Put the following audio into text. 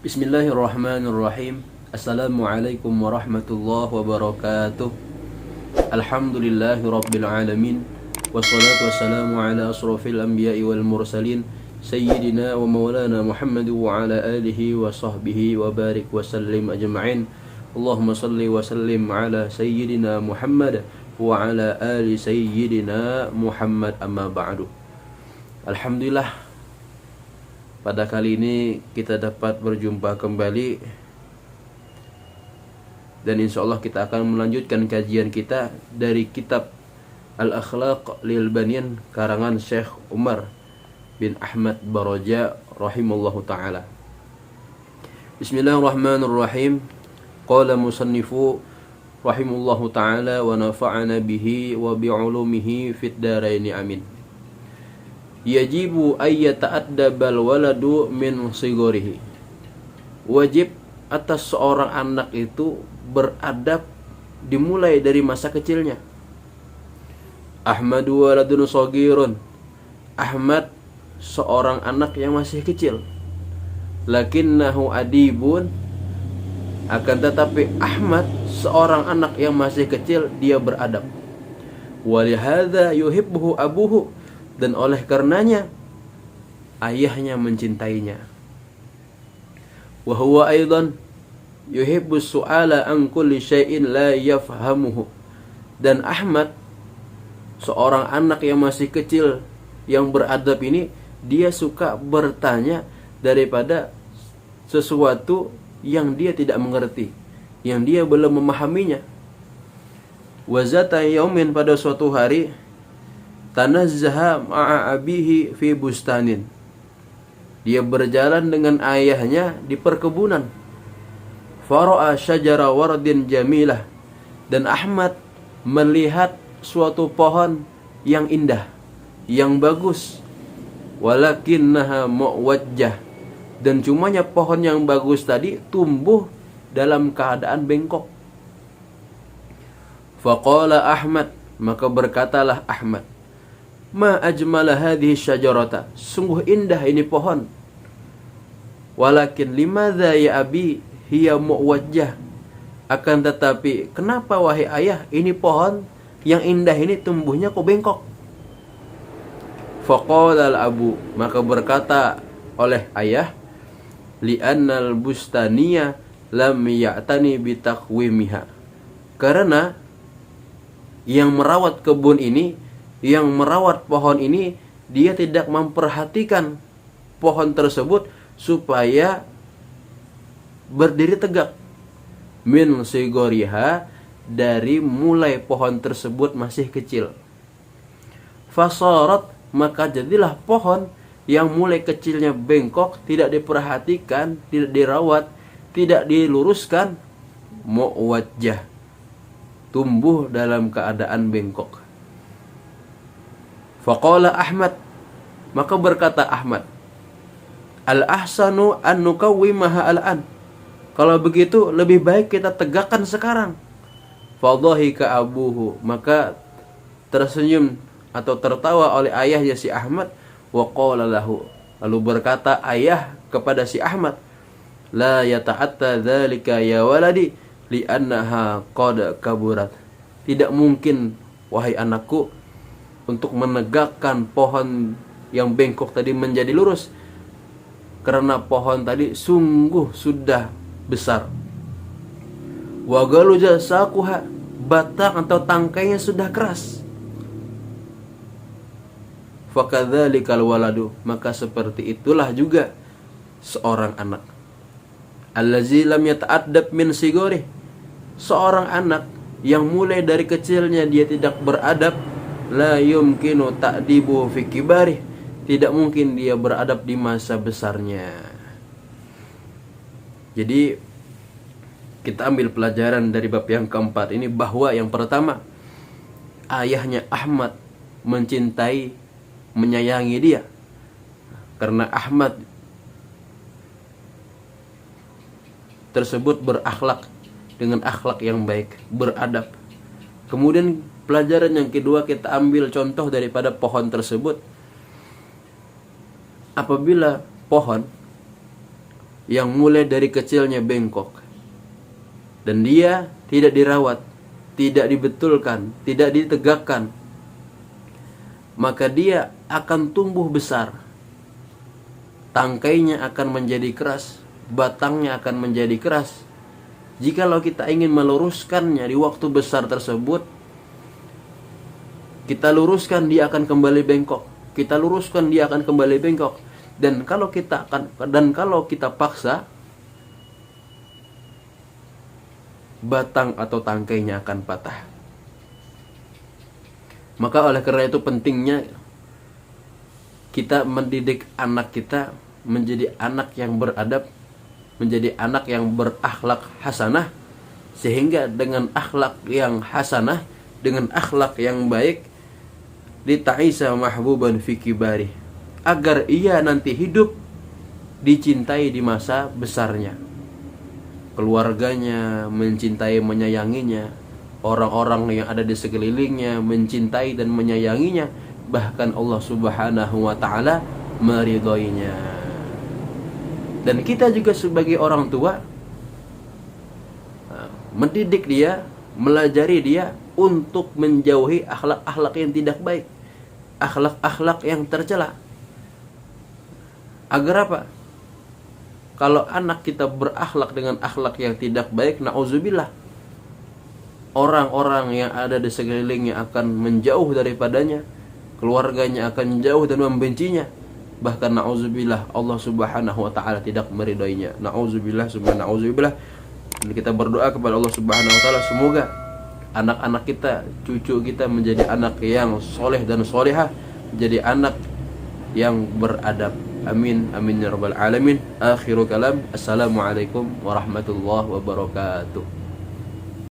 Bismillahirrahmanirrahim. Assalamualaikum warahmatullahi wabarakatuh. Alhamdulillahi rabbil alamin. Wassalatu wassalamu ala asrafil anbiya'i wal mursalin Sayyidina wa maulana Muhammad wa ala alihi wa sahbihi wa barik wa sallim ajma'in. Allahumma salli wa sallim ala Sayyidina Muhammad wa ala ali Sayyidina Muhammad, amma ba'du. Alhamdulillah, pada kali ini kita dapat berjumpa kembali dan insya Allah kita akan melanjutkan kajian kita dari kitab Al-Akhlaq lil Baniyan karangan Syekh Umar bin Ahmad Baraja rahimallahu ta'ala. Bismillahirrahmanirrahim. Qala musannifu rahimallahu ta'ala wa nafa'ana bihi wa bi'ulumihi fid daraini amin. Yajibu ayyata'addabal waladu min sigorihi. Wajib atas seorang anak itu beradab dimulai dari masa kecilnya. Ahmadu waladun shagirun. Ahmad seorang anak yang masih kecil. Lakinnahu adibun. Akan tetapi Ahmad seorang anak yang masih kecil, dia beradab. Walihadza yuhibbuhu abuhu. Dan oleh karenanya ayahnya mencintainya. Wa huwa aidan yuhibbu su'ala an kulli syai'in la yafhamuhu. Dan Ahmad seorang anak yang masih kecil yang beradab ini, dia suka bertanya daripada sesuatu yang dia tidak mengerti, yang dia belum memahaminya. Wa zata yaumin, pada suatu hari, tanazzaha ma'a abihi fi bustanin. Dia berjalan dengan ayahnya di perkebunan. Fara'a syajara wardin jamilah. Dan Ahmad melihat suatu pohon yang indah, yang bagus. Walakinnaha mu'wajjah. Dan cumanya pohon yang bagus tadi tumbuh dalam keadaan bengkok. Faqala Ahmad, maka berkatalah Ahmad, ma ajmala hadhihi syajarata, sungguh indah ini pohon. Walakin limadza ya abi hiya muwajjah, akan tetapi kenapa wahai ayah ini pohon yang indah ini tumbuhnya kok bengkok? Faqala al-abu, maka berkata oleh ayah, li'annal bustaniya lam ya'tani bitaqwimiha, karena yang merawat kebun ini, yang merawat pohon ini, dia tidak memperhatikan pohon tersebut supaya berdiri tegak. Min sigoriha, dari mulai pohon tersebut masih kecil. Fasarat, maka jadilah pohon yang mulai kecilnya bengkok, tidak diperhatikan, tidak dirawat, tidak diluruskan, muwajjah, tumbuh dalam keadaan bengkok. Faqala Ahmad, maka berkata Ahmad, al-ahsanu an nukawwimaha al-an, kalau begitu lebih baik kita tegakkan sekarang. Fadhahika abuhu, maka tersenyum atau tertawa oleh ayahnya si Ahmad. Wa qala lahu, lalu berkata ayah kepada si Ahmad, la yata'atta dzalika ya waladi li'annaha qad kaburat. Tidak mungkin wahai anakku untuk menegakkan pohon yang bengkok tadi menjadi lurus, karena pohon tadi sungguh sudah besar. Wa galuja saquha, batang atau tangkainya sudah keras. Fakadzalikal waladu, maka seperti itulah juga seorang anak. Allazi lam yata'addab min sigorih, seorang anak yang mulai dari kecilnya dia tidak beradab. La yumkinu ta'dibu fi kibarih, tidak mungkin dia beradab di masa besarnya. Jadi kita ambil pelajaran dari bab yang keempat ini, bahwa yang pertama, ayahnya Ahmad mencintai, menyayangi dia, karena Ahmad tersebut berakhlak dengan akhlak yang baik, beradab. Kemudian pelajaran yang kedua, kita ambil contoh daripada pohon tersebut. Apabila pohon yang mulai dari kecilnya bengkok dan dia tidak dirawat, tidak dibetulkan, tidak ditegakkan, maka dia akan tumbuh besar. Tangkainya akan menjadi keras, batangnya akan menjadi keras. Jikalau kita ingin meluruskannya di waktu besar tersebut, kita luruskan, dia akan kembali bengkok. Kita luruskan, dia akan kembali bengkok. Dan kalau kita paksa, batang atau tangkainya akan patah. Maka oleh karena itu pentingnya kita mendidik anak kita menjadi anak yang beradab, menjadi anak yang berakhlak hasanah, sehingga dengan akhlak yang hasanah, dengan akhlak yang baik, lita'isa mahbuban fi kibari, agar ia nanti hidup dicintai di masa besarnya. Keluarganya mencintai, menyayanginya, orang-orang yang ada di sekelilingnya mencintai dan menyayanginya, bahkan Allah Subhanahu wa taala meridhoinya. Dan kita juga sebagai orang tua mendidik dia, melajari dia untuk menjauhi akhlak-akhlak yang tidak baik, akhlak-akhlak yang tercela. Agar apa? Kalau anak kita berakhlak dengan akhlak yang tidak baik, na'udzubillah, orang-orang yang ada di sekelilingnya akan menjauh daripadanya, keluarganya akan jauh dan membencinya. Bahkan na'udzubillah, Allah Subhanahu wa taala tidak meridainya. Na'udzubillah, summa na'udzubillah. Dan kita berdoa kepada Allah Subhanahu wa taala, semoga anak-anak kita, cucu kita menjadi anak yang soleh dan solehah, menjadi anak yang beradab. Amin, amin ya rabbal alamin. Akhiru kalam, assalamualaikum warahmatullahi wabarakatuh.